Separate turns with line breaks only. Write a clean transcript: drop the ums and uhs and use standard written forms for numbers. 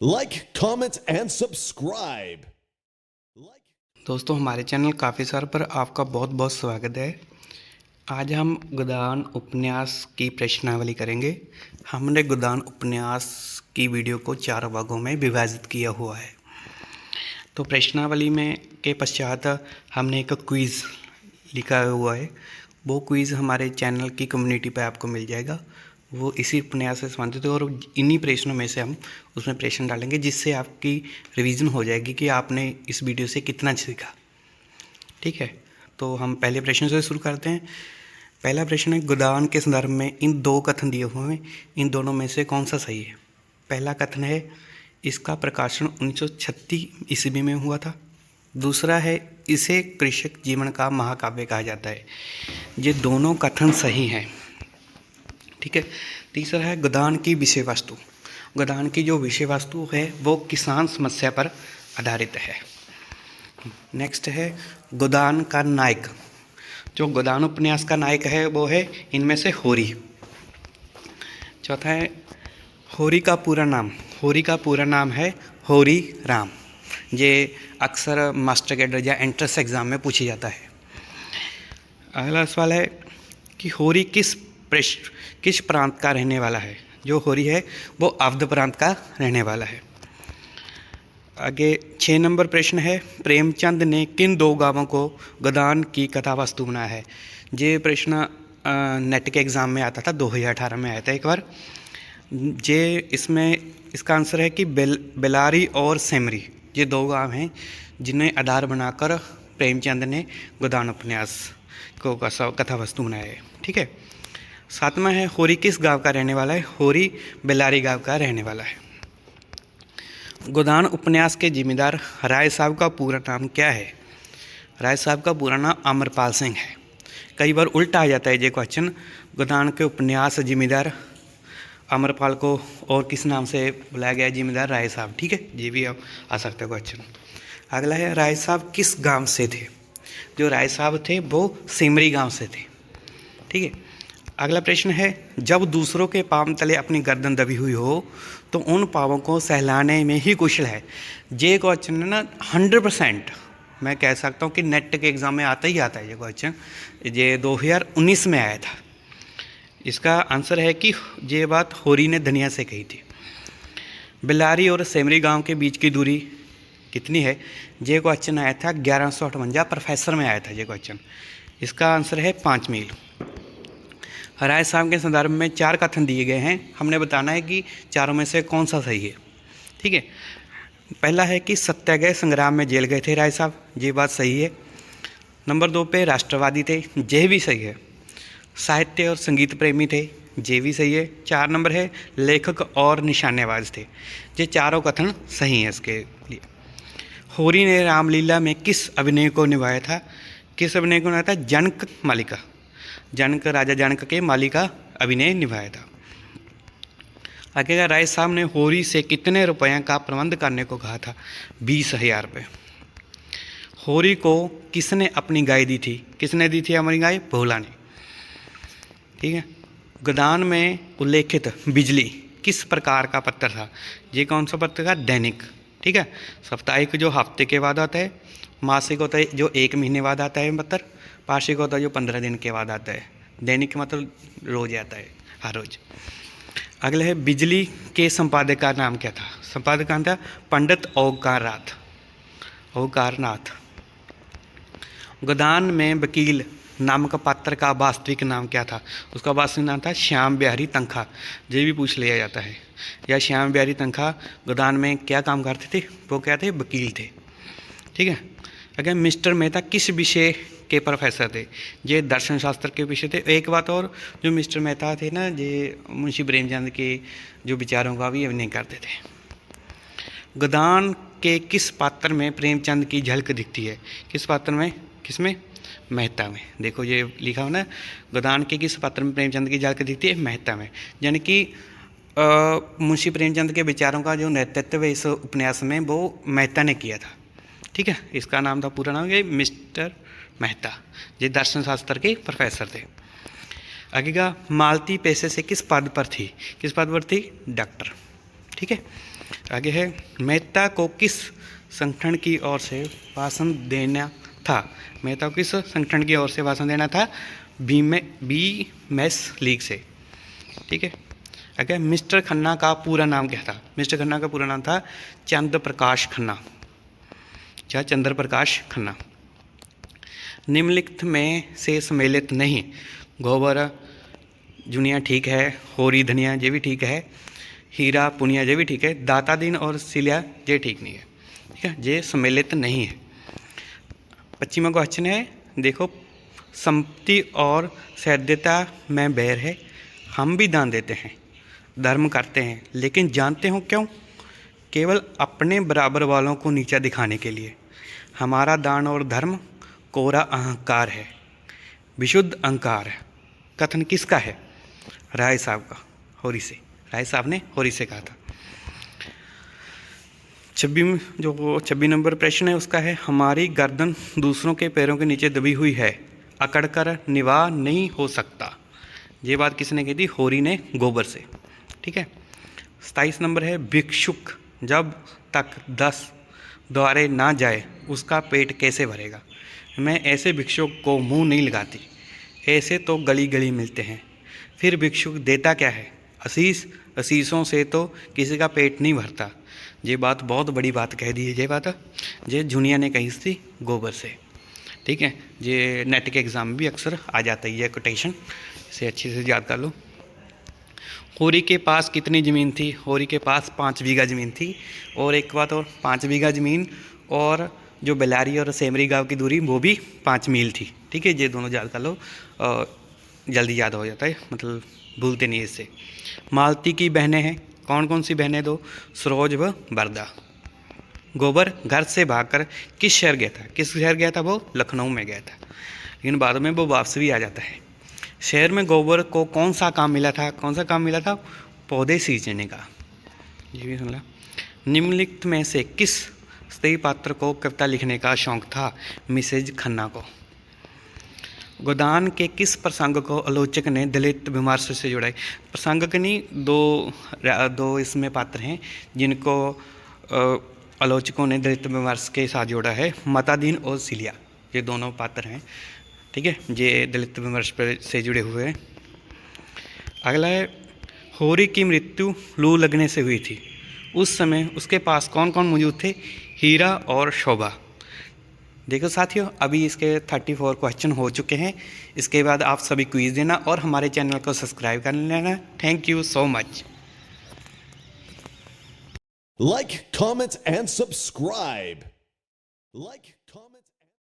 Like, comment and subscribe.
दोस्तों हमारे channel काफ़ी सार पर आपका बहुत बहुत स्वागत है। आज हम गोदान उपन्यास की प्रश्नावली करेंगे। हमने गोदान उपन्यास की वीडियो को 4 भागों में विभाजित किया हुआ है। तो प्रश्नावली में के पश्चात हमने एक क्विज़ लिखा हुआ है। वो क्विज़ हमारे चैनल की कम्युनिटी पर आपको मिल जाएगा। वो इसी उपन्यास से संबंधित है और इन्हीं प्रश्नों में से हम उसमें प्रश्न डालेंगे, जिससे आपकी रिवीजन हो जाएगी कि आपने इस वीडियो से कितना सीखा। ठीक है, तो हम पहले प्रश्न से शुरू करते हैं। पहला प्रश्न है, गोदान के संदर्भ में इन दो कथन दिए हुए हैं, इन दोनों में से कौन सा सही है। पहला कथन है, इसका प्रकाशन 1936 ईस्वी में हुआ था। दूसरा है, इसे कृषक जीवन का महाकाव्य कहा जाता है। ये दोनों कथन सही हैं। ठीक है। तीसरा है, गोदान की विषय वस्तु। गोदान की जो विषय वस्तु है वो किसान समस्या पर आधारित है। नेक्स्ट है, गोदान का नायक। जो गोदान उपन्यास का नायक है वो है इनमें से होरी। चौथा है, होरी का पूरा नाम। होरी का पूरा नाम है होरी राम। ये अक्सर मास्टर कैडर या एंट्रेंस एग्ज़ाम में पूछा जाता है। अगला सवाल है कि होरी किस प्रांत का रहने वाला है। जो होरी है वो अवध प्रांत का रहने वाला है। आगे 6 नंबर प्रश्न है, प्रेमचंद ने किन दो गांवों को गोदान की कथा वस्तु बनाया है। ये प्रश्न नेट के एग्ज़ाम में आता था, 2018 में आया था एक बार। इसका आंसर है कि बेलारी और सेमरी, ये दो गांव हैं जिन्हें आधार बनाकर प्रेमचंद ने गोदान उपन्यास को कथा वस्तु बनाया है। ठीक है। 7वां है, होरी किस गांव का रहने वाला है। होरी बेलारी गांव का रहने वाला है। गोदान उपन्यास के जिम्मेदार राय साहब का पूरा नाम क्या है। राय साहब का पूरा नाम अमरपाल सिंह है। कई बार उल्टा आ जाता है ये क्वेश्चन, गोदान के उपन्यास जिम्मेदार अमरपाल को और किस नाम से बुलाया गया है, जिम्मेदार राय साहब। ठीक है, ये भी आ सकता है क्वेश्चन। अगला है, राय साहब किस गांव से थे। जो राय साहब थे वो सिमरी गांव से थे। ठीक है। अगला प्रश्न है, जब दूसरों के पाँव तले अपनी गर्दन दबी हुई हो तो उन पाँवों को सहलाने में ही कुशल है। ये क्वेश्चन है ना 100% मैं कह सकता हूँ कि नेट के एग्ज़ाम में आता ही आता है ये क्वेश्चन। ये 2019 में आया था। इसका आंसर है कि ये बात होरी ने धनिया से कही थी। बेलारी और सेमरी गांव के बीच की दूरी कितनी है। ये क्वेश्चन आया था 1158, प्रोफेसर में आया था ये क्वेश्चन। इसका आंसर है 5 मील। राय साहब के संदर्भ में 4 कथन दिए गए हैं, हमने बताना है कि चारों में से कौन सा सही है। ठीक है। पहला है कि सत्याग्रह संग्राम में जेल गए थे राय साहब, ये बात सही है। नंबर 2 पे राष्ट्रवादी थे, ये भी सही है। साहित्य और संगीत प्रेमी थे, ये भी सही है। 4 नंबर है, लेखक और निशानेबाज थे। ये चारों कथन सही हैं इसके लिए। होरी ने रामलीला में किस अभिनय को निभाया था। किस अभिनय को निभाया था। जनक मालिका, जनक राजा जनक के माली का अभिनय निभाया था। आगे राय साहब ने होरी से कितने रुपये का प्रबंध करने को कहा था। 20,000 रुपये। होरी को किसने अपनी गाय दी थी। किसने दी थी हमारी गाय। भोला ने। ठीक है। गोदान में उल्लेखित बिजली किस प्रकार का पत्र था। ये कौन सा पत्र था। दैनिक। ठीक है। साप्ताहिक जो हफ्ते के बाद आता है, मासिक होता है जो 1 महीने बाद आता है पत्र, वार्षिक होता है जो 15 दिन के बाद आता है, दैनिक मतलब रोज आता है, हर रोज। अगला है, बिजली के संपादक का नाम क्या था। संपादक का नाम था पंडित ओंकारनाथ। गोदान में वकील नामक पात्र का वास्तविक नाम क्या था। उसका वास्तविक नाम था श्याम बिहारी तनखा। ये भी पूछ लिया जाता है। या श्याम बिहारी तनखा गोदान में क्या काम करते थे। वो क्या थे, वकील थे। ठीक है। अगर मिस्टर मेहता किस विषय के प्रोफेसर थे। ये दर्शन शास्त्र के विषय थे। एक बात और, जो मिस्टर मेहता थे ना, ये मुंशी प्रेमचंद के जो विचारों का भी अभिनय करते थे। गोदान के किस पात्र में प्रेमचंद की झलक दिखती है। किस पात्र में। किसमें। मेहता में। देखो ये लिखा हो ना, गोदान के किस पात्र में प्रेमचंद की झलक दिखती है। मेहता में। यानी कि मुंशी प्रेमचंद के विचारों का जो नेतृत्व इस उपन्यास में वो मेहता ने किया था। ठीक है। इसका नाम था, पूरा नाम ये मिस्टर मेहता। ये दर्शन शास्त्र के प्रोफेसर थे। आगे का, मालती पेशे से किस पद पर थी। किस पद पर थी। डॉक्टर। ठीक है। आगे है, मेहता को किस संगठन की ओर से भाषण देना था? मेहता को किस संगठन की ओर से भाषण देना था? बी मैस लीग से, ठीक है। आगे, मिस्टर खन्ना का पूरा नाम क्या था? मिस्टर खन्ना का पूरा नाम था चंद्र प्रकाश खन्ना, या चंद्र प्रकाश खन्ना। निम्नलिखित में से सम्मिलित नहीं, गोबर जुनिया ठीक है, होरी धनिया ये भी ठीक है, हीरा पुनिया ये भी ठीक है, दाता दिन और सिलिया ये ठीक नहीं है, ठीक है, ये सम्मिलित नहीं है। 25वां क्वेश्चन है, देखो, संपत्ति और सैद्यता में बैर है, हम भी दान देते हैं, धर्म करते हैं, लेकिन जानते हो क्यों? केवल अपने बराबर वालों को नीचा दिखाने के लिए। हमारा दान और धर्म कोरा अहंकार है, विशुद्ध अहंकार है। कथन किसका है? राय साहब का, होरी से। राय साहब ने होरी से कहा था। 26 नंबर प्रश्न है उसका है, हमारी गर्दन दूसरों के पैरों के नीचे दबी हुई है, अकड़कर निवाह नहीं हो सकता। ये बात किसने कही थी? होरी ने गोबर से, ठीक है। 27 नंबर है, भिक्षुक जब तक 10 द्वारे ना जाए उसका पेट कैसे भरेगा? मैं ऐसे भिक्षुक को मुंह नहीं लगाती, ऐसे तो गली गली मिलते हैं। फिर भिक्षुक देता क्या है? आशीष, आशीषों से तो किसी का पेट नहीं भरता। ये बात बहुत बड़ी बात कह दी है, ये बात ये जुनिया ने कही थी गोबर से, ठीक है। ये नेट के एग्ज़ाम में भी अक्सर आ जाता है ये कोटेशन, इसे अच्छे से याद कर लो। होरी के पास कितनी ज़मीन थी? होरी के पास 5 बीघा ज़मीन थी। और एक बात और, 5 बीघा ज़मीन और जो बेलारी और सेमरी गांव की दूरी वो भी 5 मील थी, ठीक है। ये दोनों याद कर लो, जल्दी याद हो जाता है, मतलब भूलते नहीं इससे। मालती की बहनें हैं, कौन कौन सी बहनें? दो, सरोज व बरदा। गोबर घर से भागकर किस शहर गया था? किस शहर गया था? वो लखनऊ में गया था, लेकिन बाद में वो वापस भी आ जाता है। शहर में गोबर को कौन सा काम मिला था? कौन सा काम मिला था? पौधे सींचने का, ये भी सुन ला। निम्नलिखित में से किस स्त्री पात्र को कविता लिखने का शौक था? मिसेज खन्ना को। गोदान के किस प्रसंग को आलोचक ने दलित विमर्श से जोड़ा है? प्रसंग के नहीं, दो इसमें पात्र हैं जिनको आलोचकों ने दलित विमर्श के साथ जोड़ा है, मतादीन और सिलिया, ये दोनों पात्र हैं, ठीक है। ये दलित विमर्श पर से जुड़े हुए हैं। अगला है, होरी की मृत्यु लू लगने से हुई थी, उस समय उसके पास कौन कौन मौजूद थे? हीरा और शोभा। देखो साथियों, अभी इसके 34 क्वेश्चन हो चुके हैं। इसके बाद आप सभी क्विज देना और हमारे चैनल को सब्सक्राइब कर लेना। Thank you so much.
Like, comment, and subscribe. Like, comment.